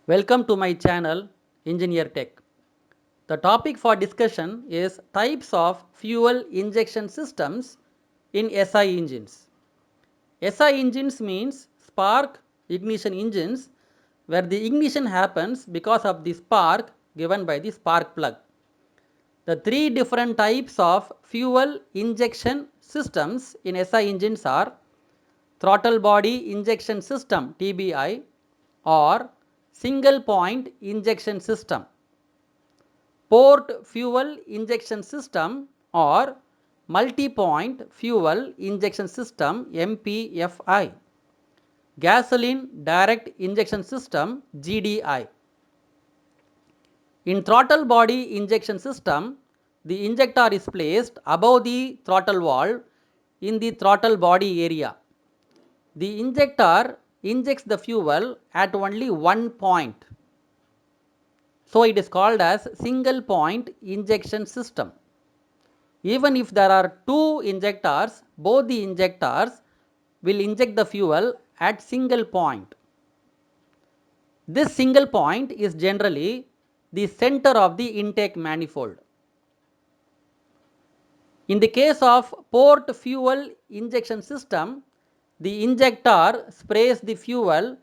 Welcome to my channel Engineer Tech. The topic for discussion is types of fuel injection systems in SI engines. SI engines means spark ignition engines where the ignition happens because of the spark given by the spark plug. The three different types of fuel injection systems in SI engines are throttle body injection system TBI or single point injection system, port fuel injection system or multi-point fuel injection system MPFI, gasoline direct injection system GDI. In throttle body injection system, the injector is placed above the throttle valve in the throttle body area. The injector injects the fuel at only one point. So it is called as single point injection system. Even if there are two injectors, both the injectors will inject the fuel at single point. This single point is generally the center of the intake manifold. In the case of port fuel injection system, the injector sprays the fuel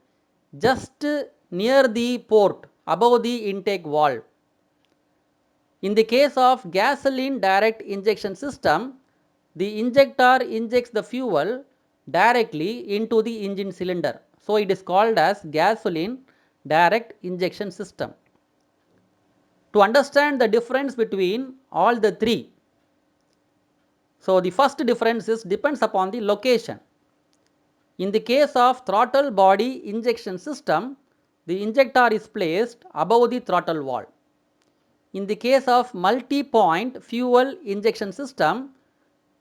just near the port above the intake valve. In the case of gasoline direct injection system, the injector injects the fuel directly into the engine cylinder. So it is called as gasoline direct injection system. To understand the difference between all the three, so the first difference depends upon the location. In the case of throttle body injection system, the injector is placed above the throttle valve. In the case of multi-point fuel injection system,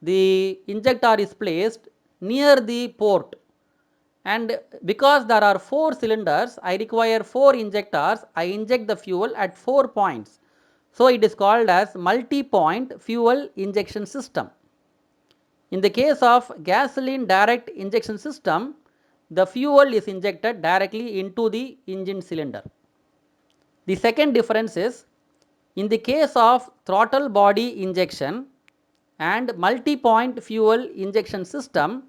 the injector is placed near the port, and because there are 4 cylinders, I require 4 injectors. I inject the fuel at 4 points. So it is called as multi-point fuel injection system. In the case of gasoline direct injection system, the fuel is injected directly into the engine cylinder. The second difference is, in the case of throttle body injection and multi-point fuel injection system,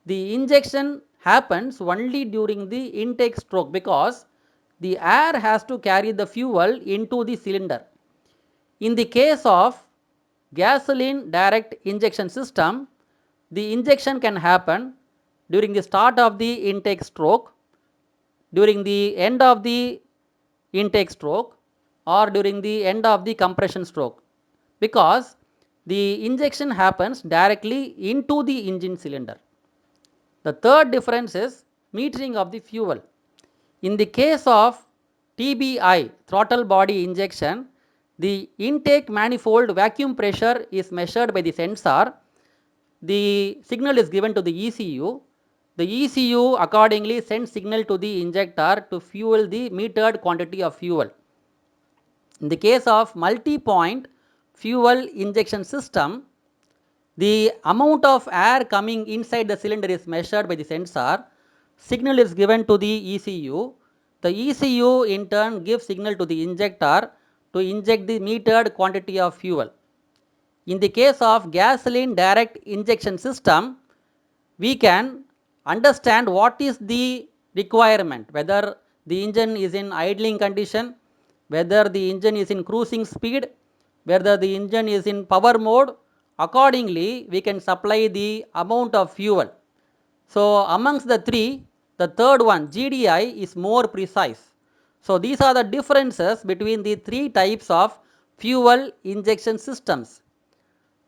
the injection happens only during the intake stroke because the air has to carry the fuel into the cylinder. In the case of gasoline direct injection system, the injection can happen during the start of the intake stroke, during the end of the intake stroke, or during the end of the compression stroke, because the injection happens directly into the engine cylinder. The third difference is metering of the fuel. In the case of TBI, throttle body injection, the intake manifold vacuum pressure is measured by the sensor. The signal is given to the ECU. The ECU accordingly sends signal to the injector to fuel the metered quantity of fuel. In the case of multi-point fuel injection system, the amount of air coming inside the cylinder is measured by the sensor. Signal is given to the ECU. The ECU in turn gives signal to the injector to inject the metered quantity of fuel. In the case of gasoline direct injection system, we can understand what is the requirement, whether the engine is in idling condition, whether the engine is in cruising speed, whether the engine is in power mode. Accordingly, we can supply the amount of fuel. So amongst the three, the third one, GDI, is more precise. So these are the differences between the three types of fuel injection systems.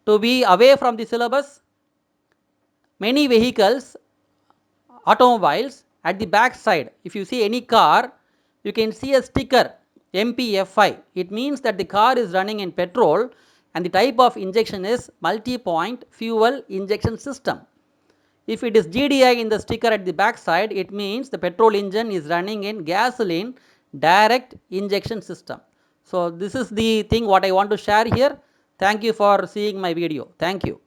To be away from the syllabus, many vehicles, automobiles, at the back side, if you see any car, you can see a sticker MPFI. It means that the car is running in petrol and the type of injection is multi-point fuel injection system. If it is GDI in the sticker at the back side, it means the petrol engine is running in gasoline direct injection system. So this is the thing what I want to share here. Thank you for seeing my video. Thank you.